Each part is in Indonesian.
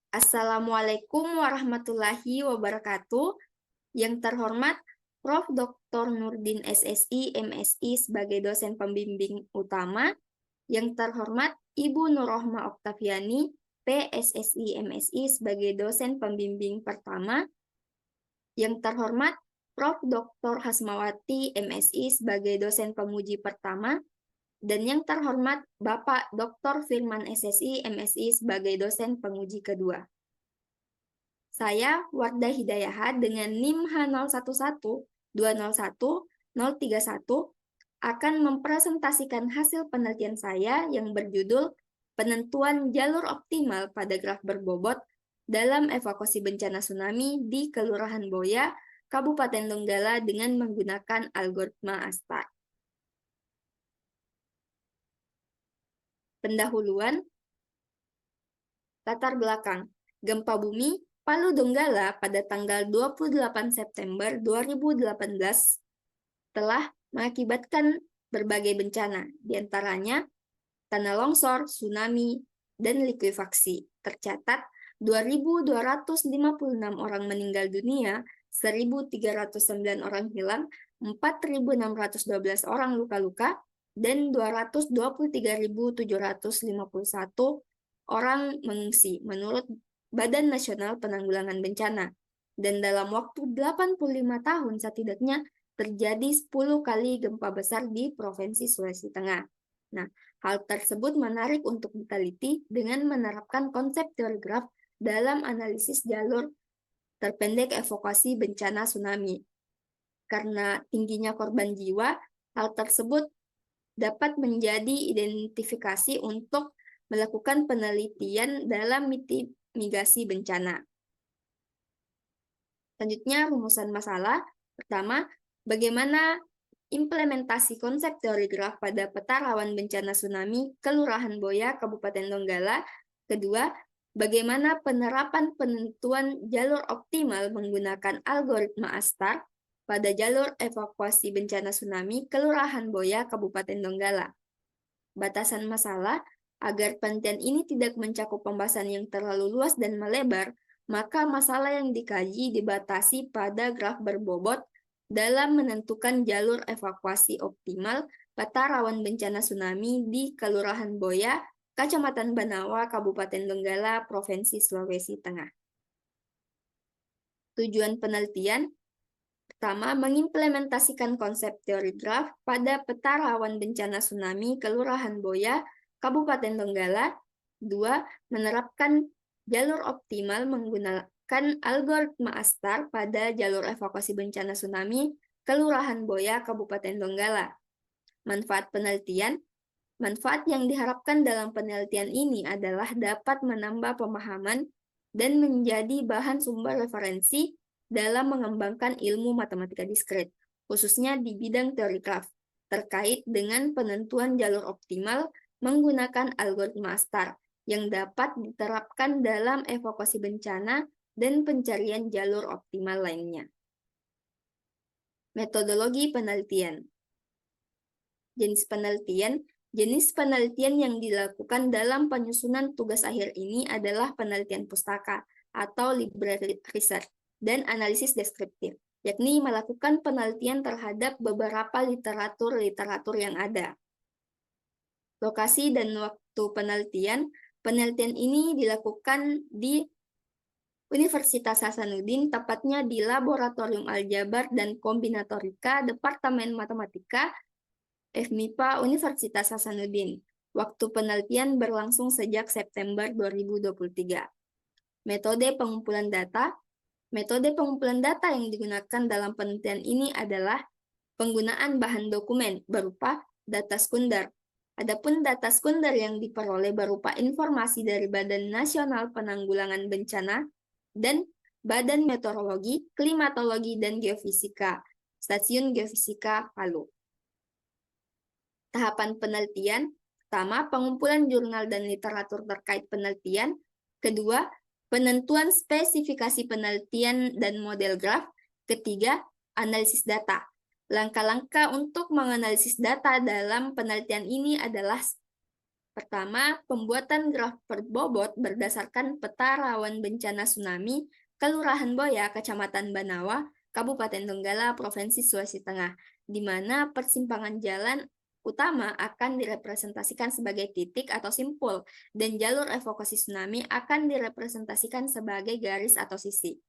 Assalamualaikum warahmatullahi wabarakatuh. Yang terhormat Prof. Dr. Nurdin SSI, MSI sebagai dosen pembimbing utama. Yang terhormat Ibu Nurrohma Oktaviani, PSSI, MSI sebagai dosen pembimbing pertama. Yang terhormat Prof. Dr. Hasmawati, MSI sebagai dosen pemuji pertama. Dan yang terhormat Bapak Dr. Firman SSI, MSI sebagai dosen penguji kedua. Saya, Wardah Hidayahat, dengan NIM H011-201-031, akan mempresentasikan hasil penelitian saya yang berjudul Penentuan Jalur Optimal pada Graf Berbobot dalam Evakuasi Bencana Tsunami di Kelurahan Boya, Kabupaten Donggala dengan menggunakan algoritma ASTAR. Pendahuluan, latar belakang, gempa bumi Palu Donggala pada tanggal 28 September 2018 telah mengakibatkan berbagai bencana, diantaranya tanah longsor, tsunami, dan likuifaksi. Tercatat 2.256 orang meninggal dunia, 1.309 orang hilang, 4.612 orang luka-luka, dan 223.751 orang mengungsi menurut Badan Nasional Penanggulangan Bencana. Dan dalam waktu 85 tahun setidaknya terjadi 10 kali gempa besar di Provinsi Sulawesi Tengah. Nah, hal tersebut menarik untuk diteliti dengan menerapkan konsep teori graf dalam analisis jalur terpendek evakuasi bencana tsunami. Karena tingginya korban jiwa, hal tersebut dapat menjadi identifikasi untuk melakukan penelitian dalam mitigasi bencana. Selanjutnya, rumusan masalah. Pertama, bagaimana implementasi konsep teori graf pada peta rawan bencana tsunami Kelurahan Boya, Kabupaten Donggala. Kedua, bagaimana penerapan penentuan jalur optimal menggunakan algoritma ASTAR pada jalur evakuasi bencana tsunami Kelurahan Boya, Kabupaten Donggala. Batasan masalah, agar penelitian ini tidak mencakup pembahasan yang terlalu luas dan melebar, maka masalah yang dikaji dibatasi pada graf berbobot dalam menentukan jalur evakuasi optimal peta rawan bencana tsunami di Kelurahan Boya, Kecamatan Banawa, Kabupaten Donggala, Provinsi Sulawesi Tengah. Tujuan penelitian, pertama, mengimplementasikan konsep teori graf pada peta rawan bencana tsunami Kelurahan Boya, Kabupaten Donggala. Dua, menerapkan jalur optimal menggunakan algoritma ASTAR pada jalur evakuasi bencana tsunami Kelurahan Boya, Kabupaten Donggala. Manfaat penelitian. Manfaat yang diharapkan dalam penelitian ini adalah dapat menambah pemahaman dan menjadi bahan sumber referensi dalam mengembangkan ilmu matematika diskrit, khususnya di bidang teori graf, terkait dengan penentuan jalur optimal menggunakan algoritma ASTAR yang dapat diterapkan dalam evakuasi bencana dan pencarian jalur optimal lainnya. Metodologi penelitian. Jenis penelitian yang dilakukan dalam penyusunan tugas akhir ini adalah penelitian pustaka atau library research dan analisis deskriptif, yakni melakukan penelitian terhadap beberapa literatur yang ada. Lokasi dan waktu penelitian ini dilakukan di Universitas Hasanuddin, tepatnya di Laboratorium Aljabar dan Kombinatorika, Departemen Matematika, FMIPA Universitas Hasanuddin. Waktu penelitian berlangsung sejak September 2023. Metode pengumpulan data. Metode pengumpulan data yang digunakan dalam penelitian ini adalah penggunaan bahan dokumen berupa data sekunder. Adapun data sekunder yang diperoleh berupa informasi dari Badan Nasional Penanggulangan Bencana dan Badan Meteorologi, Klimatologi, dan Geofisika, Stasiun Geofisika Palu. Tahapan penelitian. Pertama, pengumpulan jurnal dan literatur terkait penelitian. Kedua, penentuan spesifikasi penelitian dan model graf. Ketiga, analisis data. Langkah-langkah untuk menganalisis data dalam penelitian ini adalah Pertama, pembuatan graf berbobot berdasarkan peta rawan bencana tsunami Kelurahan Boya, Kecamatan Banawa, Kabupaten Donggala, Provinsi Sulawesi Tengah, di mana persimpangan jalan utama akan direpresentasikan sebagai titik atau simpul, dan jalur evakuasi tsunami akan direpresentasikan sebagai garis atau sisi.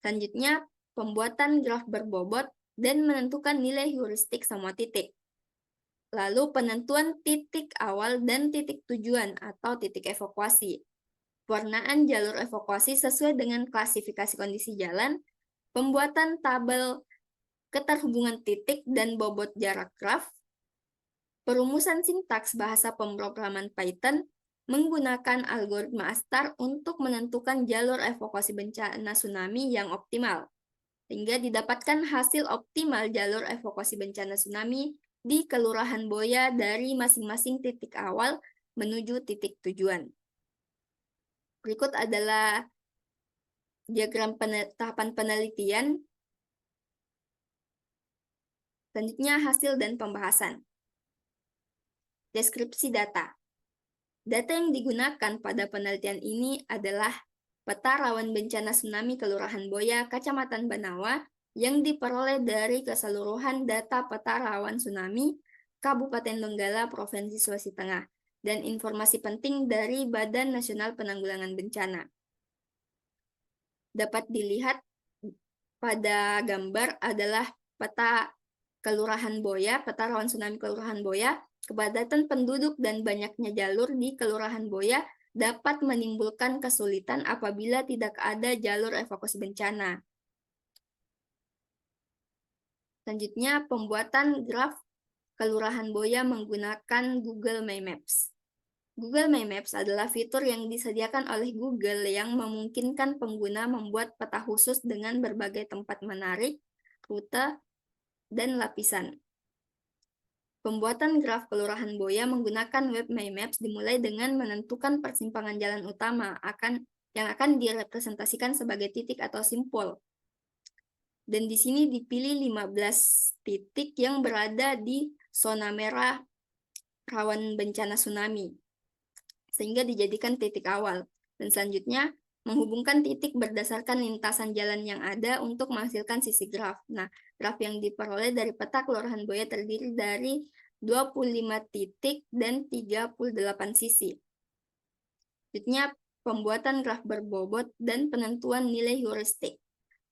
Selanjutnya, pembuatan graf berbobot dan menentukan nilai heuristik semua titik. Lalu penentuan titik awal dan titik tujuan atau titik evakuasi. Pewarnaan jalur evakuasi sesuai dengan klasifikasi kondisi jalan, pembuatan tabel keterhubungan titik dan bobot jarak graf, perumusan sintaks bahasa pemrograman Python, menggunakan algoritma ASTAR untuk menentukan jalur evakuasi bencana tsunami yang optimal, sehingga didapatkan hasil optimal jalur evakuasi bencana tsunami di Kelurahan Boya dari masing-masing titik awal menuju titik tujuan. Berikut adalah diagram tahapan penelitian. Selanjutnya hasil dan pembahasan. Deskripsi data. Data yang digunakan pada penelitian ini adalah peta rawan bencana tsunami Kelurahan Boya, Kecamatan Banawa, yang diperoleh dari keseluruhan data peta rawan tsunami Kabupaten Donggala, Provinsi Sulawesi Tengah, dan informasi penting dari Badan Nasional Penanggulangan Bencana. Dapat dilihat pada gambar adalah peta Kelurahan Boya, peta rawan tsunami Kelurahan Boya. Kepadatan penduduk dan banyaknya jalur di Kelurahan Boya dapat menimbulkan kesulitan apabila tidak ada jalur evakuasi bencana. Selanjutnya, pembuatan graf Kelurahan Boya menggunakan Google My Maps. Google My Maps adalah fitur yang disediakan oleh Google yang memungkinkan pengguna membuat peta khusus dengan berbagai tempat menarik, rute, dan lapisan. Pembuatan graf Kelurahan Boya menggunakan web My Maps dimulai dengan menentukan persimpangan jalan utama yang akan direpresentasikan sebagai titik atau simpul. Dan di sini dipilih 15 titik yang berada di zona merah rawan bencana tsunami, sehingga dijadikan titik awal. Dan selanjutnya, menghubungkan titik berdasarkan lintasan jalan yang ada untuk menghasilkan sisi graf. Nah, graf yang diperoleh dari peta Kelurahan Boya terdiri dari 25 titik dan 38 sisi. Selanjutnya, pembuatan graf berbobot dan penentuan nilai heuristik.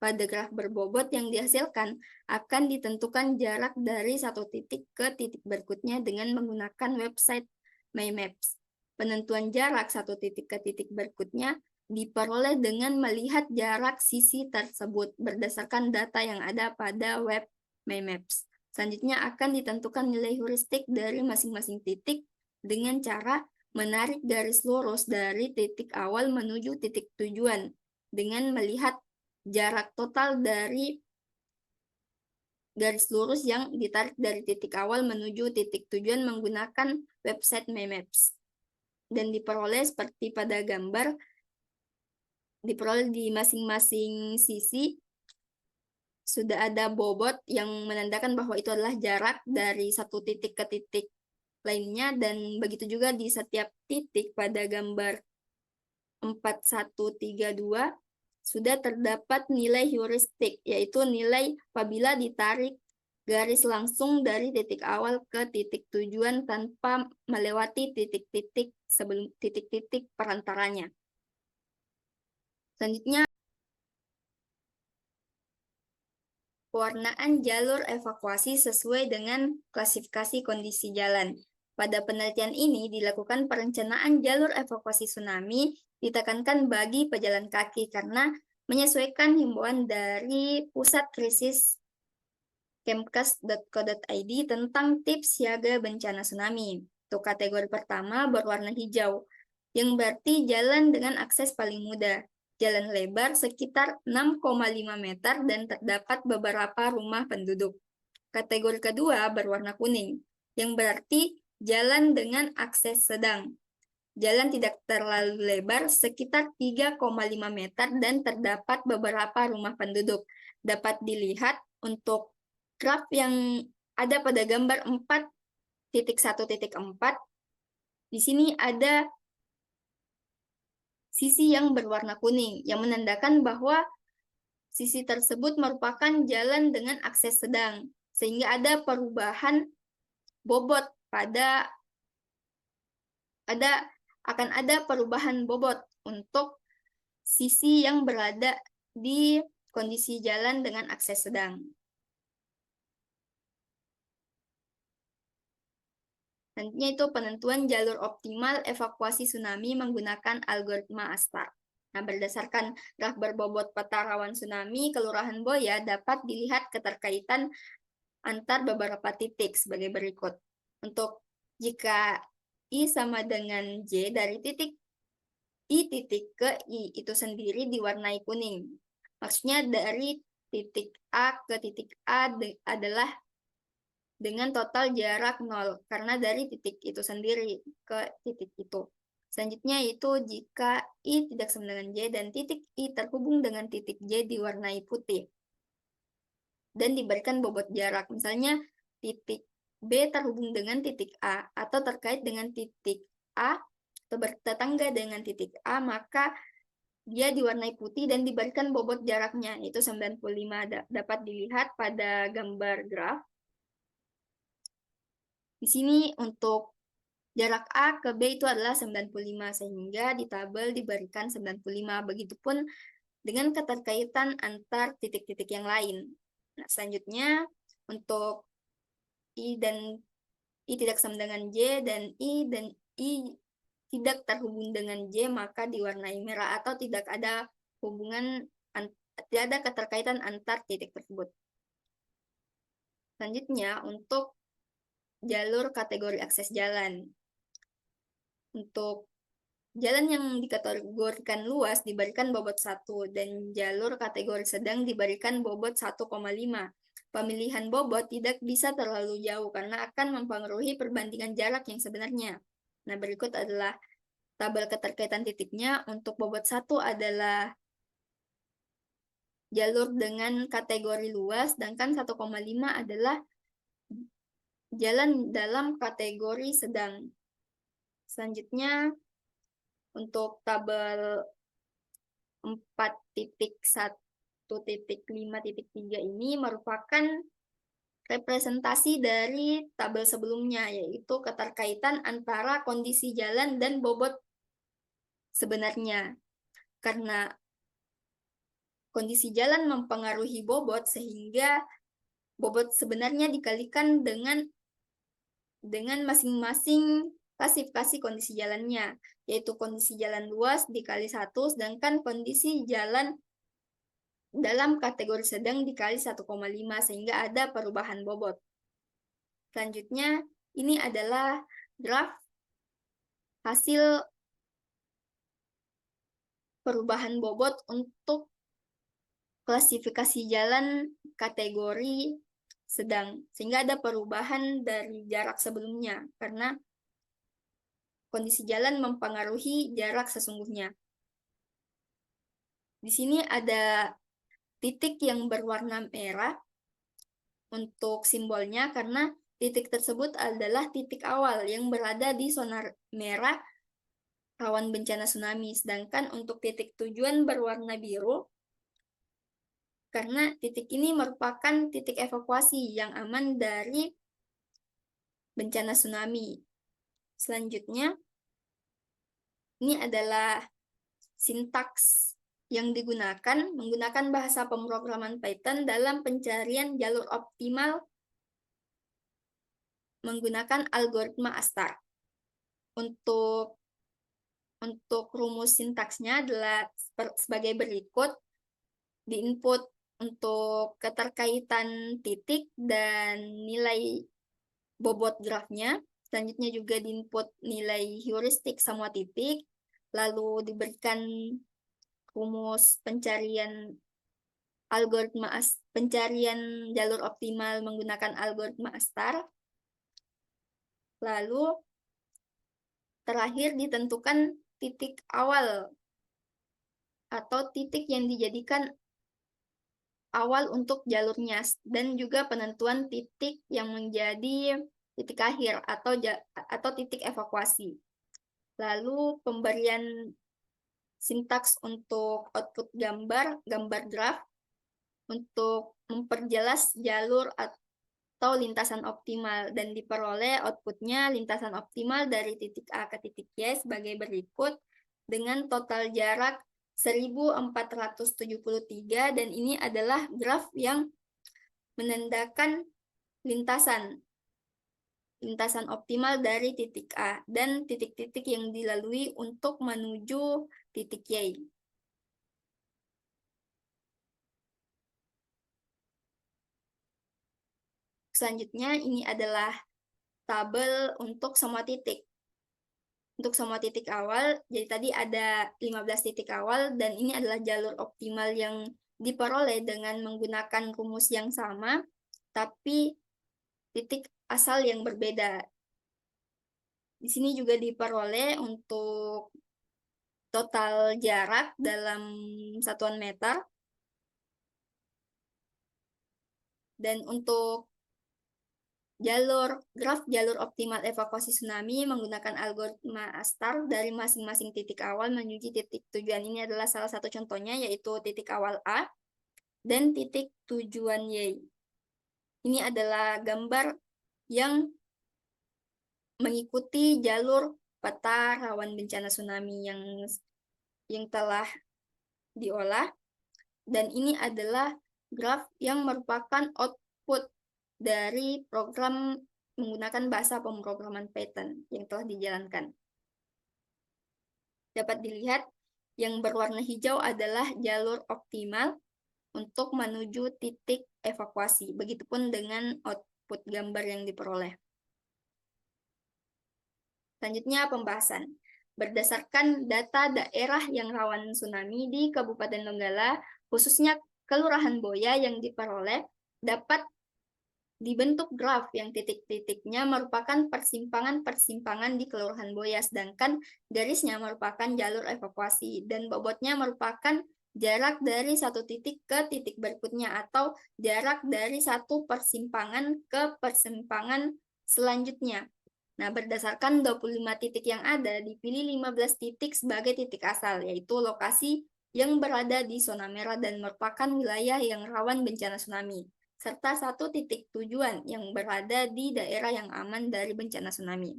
Pada graf berbobot yang dihasilkan akan ditentukan jarak dari satu titik ke titik berikutnya dengan menggunakan website My Maps. Penentuan jarak satu titik ke titik berikutnya diperoleh dengan melihat jarak sisi tersebut berdasarkan data yang ada pada web My Maps. Selanjutnya akan ditentukan nilai heuristik dari masing-masing titik dengan cara menarik garis lurus dari titik awal menuju titik tujuan dengan melihat jarak total dari garis lurus yang ditarik dari titik awal menuju titik tujuan menggunakan website My Maps. Dan diperoleh seperti pada gambar, diperoleh di masing-masing sisi sudah ada bobot yang menandakan bahwa itu adalah jarak dari satu titik ke titik lainnya, dan begitu juga di setiap titik pada gambar 4132 sudah terdapat nilai heuristik, yaitu nilai apabila ditarik garis langsung dari titik awal ke titik tujuan tanpa melewati titik-titik sebelum titik-titik perantaranya. Selanjutnya, pewarnaan jalur evakuasi sesuai dengan klasifikasi kondisi jalan. Pada penelitian ini dilakukan perencanaan jalur evakuasi tsunami ditekankan bagi pejalan kaki karena menyesuaikan himbauan dari Pusat Krisis Kemkes.co.id tentang tips siaga bencana tsunami. Untuk kategori pertama berwarna hijau, yang berarti jalan dengan akses paling mudah. Jalan lebar sekitar 6,5 meter dan terdapat beberapa rumah penduduk. Kategori kedua berwarna kuning, yang berarti jalan dengan akses sedang. Jalan tidak terlalu lebar, sekitar 3,5 meter dan terdapat beberapa rumah penduduk. Dapat dilihat untuk graf yang ada pada gambar 4.1.4, Di sini ada sisi yang berwarna kuning, yang menandakan bahwa sisi tersebut merupakan jalan dengan akses sedang, sehingga ada perubahan bobot akan ada perubahan bobot untuk sisi yang berada di kondisi jalan dengan akses sedang. Nantinya itu penentuan jalur optimal evakuasi tsunami menggunakan algoritma ASTAR. Nah, berdasarkan graf berbobot peta rawan tsunami, Kelurahan Boya dapat dilihat keterkaitan antar beberapa titik sebagai berikut. Untuk jika I sama dengan J dari titik I titik ke I itu sendiri diwarnai kuning. Maksudnya dari titik A ke titik A adalah dengan total jarak 0, karena dari titik itu sendiri ke titik itu. Selanjutnya itu jika I tidak sama dengan J dan titik I terhubung dengan titik J diwarnai putih dan diberikan bobot jarak. Misalnya titik B terhubung dengan titik A atau terkait dengan titik A atau bertetangga dengan titik A, maka dia diwarnai putih dan diberikan bobot jaraknya, yaitu 95. Dapat dilihat pada gambar graf. Di sini untuk jarak A ke B itu adalah 95, sehingga di tabel diberikan 95. Begitupun dengan keterkaitan antar titik-titik yang lain. Nah, selanjutnya untuk I tidak sama dengan J dan I tidak terhubung dengan J, maka diwarnai merah atau tidak ada keterkaitan antar titik tersebut. Selanjutnya untuk jalur kategori akses jalan. Untuk jalan yang dikategorikan luas diberikan bobot 1 dan jalur kategori sedang diberikan bobot 1,5. Pemilihan bobot tidak bisa terlalu jauh karena akan mempengaruhi perbandingan jarak yang sebenarnya. Nah, berikut adalah tabel keterkaitan titiknya. Untuk bobot 1 adalah jalur dengan kategori luas, sedangkan 1,5 adalah jalan dalam kategori sedang. Selanjutnya, untuk tabel 4.1.5.3 ini merupakan representasi dari tabel sebelumnya, yaitu keterkaitan antara kondisi jalan dan bobot sebenarnya. Karena kondisi jalan mempengaruhi bobot, sehingga bobot sebenarnya dikalikan dengan masing-masing klasifikasi kondisi jalannya, yaitu kondisi jalan luas dikali 1, sedangkan kondisi jalan dalam kategori sedang dikali 1,5, sehingga ada perubahan bobot. Selanjutnya, ini adalah graf hasil perubahan bobot untuk klasifikasi jalan kategori sedang, sehingga ada perubahan dari jarak sebelumnya, karena kondisi jalan mempengaruhi jarak sesungguhnya. Di sini ada titik yang berwarna merah untuk simbolnya, karena titik tersebut adalah titik awal yang berada di zona merah rawan bencana tsunami. Sedangkan untuk titik tujuan berwarna biru, karena titik ini merupakan titik evakuasi yang aman dari bencana tsunami. Selanjutnya, ini adalah sintaks yang digunakan menggunakan bahasa pemrograman Python dalam pencarian jalur optimal menggunakan algoritma ASTAR. Untuk rumus sintaksnya adalah sebagai berikut. Di input untuk keterkaitan titik dan nilai bobot grafnya. Selanjutnya juga di input nilai heuristik semua titik. Lalu diberikan rumus pencarian jalur optimal menggunakan algoritma ASTAR. Lalu terakhir ditentukan titik awal atau titik yang dijadikan awal untuk jalurnya, dan juga penentuan titik yang menjadi titik akhir atau titik evakuasi. Lalu pemberian sintaks untuk output gambar graf untuk memperjelas jalur atau lintasan optimal dan diperoleh outputnya lintasan optimal dari titik A ke titik Y sebagai berikut dengan total jarak 1473 dan ini adalah graf yang menandakan lintasan optimal dari titik A dan titik-titik yang dilalui untuk menuju titik Y. Selanjutnya ini adalah tabel untuk semua titik. Untuk semua titik awal, jadi tadi ada 15 titik awal dan ini adalah jalur optimal yang diperoleh dengan menggunakan rumus yang sama, tapi titik asal yang berbeda. Di sini juga diperoleh untuk total jarak dalam satuan meter. Dan untuk graf jalur optimal evakuasi tsunami menggunakan algoritma ASTAR dari masing-masing titik awal menuju titik tujuan. Ini adalah salah satu contohnya, yaitu titik awal A dan titik tujuan Y. Ini adalah gambar yang mengikuti jalur peta rawan bencana tsunami yang telah diolah. Dan ini adalah graf yang merupakan output dari program menggunakan bahasa pemrograman Python yang telah dijalankan. Dapat dilihat yang berwarna hijau adalah jalur optimal untuk menuju titik evakuasi. Begitupun dengan output gambar yang diperoleh. Selanjutnya pembahasan. Berdasarkan data daerah yang rawan tsunami di Kabupaten Donggala, khususnya Kelurahan Boya yang diperoleh, dapat dibentuk graf yang titik-titiknya merupakan persimpangan-persimpangan di Kelurahan Boya, sedangkan garisnya merupakan jalur evakuasi, dan bobotnya merupakan jarak dari satu titik ke titik berikutnya, atau jarak dari satu persimpangan ke persimpangan selanjutnya. Nah, berdasarkan 25 titik yang ada, dipilih 15 titik sebagai titik asal, yaitu lokasi yang berada di zona merah dan merupakan wilayah yang rawan bencana tsunami, serta satu titik tujuan yang berada di daerah yang aman dari bencana tsunami.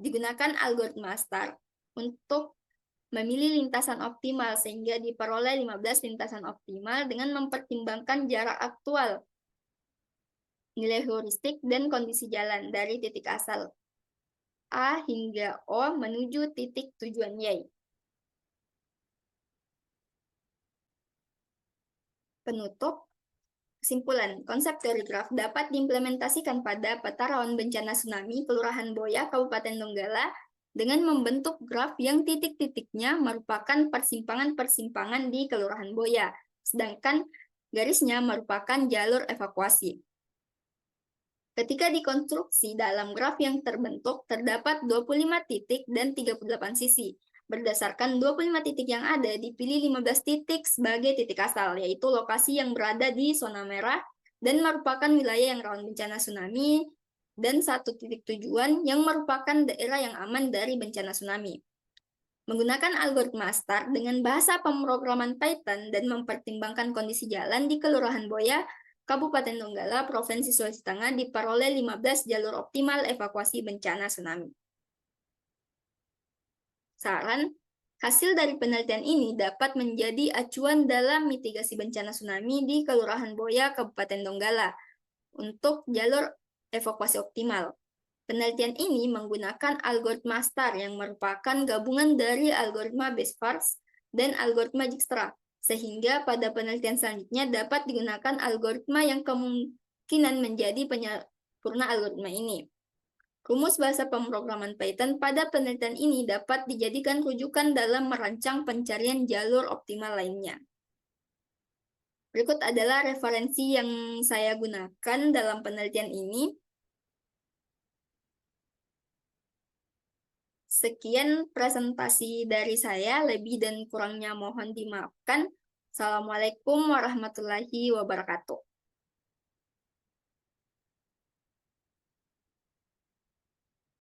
Digunakan algoritma ASTAR untuk memilih lintasan optimal, sehingga diperoleh 15 lintasan optimal dengan mempertimbangkan jarak aktual, nilai heuristik, dan kondisi jalan dari titik asal A hingga O menuju titik tujuan Y. Penutup, kesimpulan, konsep teori graf dapat diimplementasikan pada peta rawan bencana tsunami Kelurahan Boya, Kabupaten Donggala, dengan membentuk graf yang titik-titiknya merupakan persimpangan-persimpangan di Kelurahan Boya, sedangkan garisnya merupakan jalur evakuasi. Ketika dikonstruksi dalam graf yang terbentuk, terdapat 25 titik dan 38 sisi. Berdasarkan 25 titik yang ada, dipilih 15 titik sebagai titik asal, yaitu lokasi yang berada di zona merah dan merupakan wilayah yang rawan bencana tsunami, dan satu titik tujuan yang merupakan daerah yang aman dari bencana tsunami. Menggunakan algoritma ASTAR dengan bahasa pemrograman Python dan mempertimbangkan kondisi jalan di Kelurahan Boya, Kabupaten Donggala, Provinsi Sulawesi Tengah, diperoleh 15 jalur optimal evakuasi bencana tsunami. Saran, hasil dari penelitian ini dapat menjadi acuan dalam mitigasi bencana tsunami di Kelurahan Boya, Kabupaten Donggala, untuk jalur evakuasi optimal. Penelitian ini menggunakan algoritma ASTAR yang merupakan gabungan dari algoritma Bayes-Fars dan algoritma Dijkstra, sehingga pada penelitian selanjutnya dapat digunakan algoritma yang kemungkinan menjadi penyempurna algoritma ini. Rumus bahasa pemrograman Python pada penelitian ini dapat dijadikan rujukan dalam merancang pencarian jalur optimal lainnya. Berikut adalah referensi yang saya gunakan dalam penelitian ini. Sekian presentasi dari saya, lebih dan kurangnya mohon dimaafkan. Assalamualaikum warahmatullahi wabarakatuh.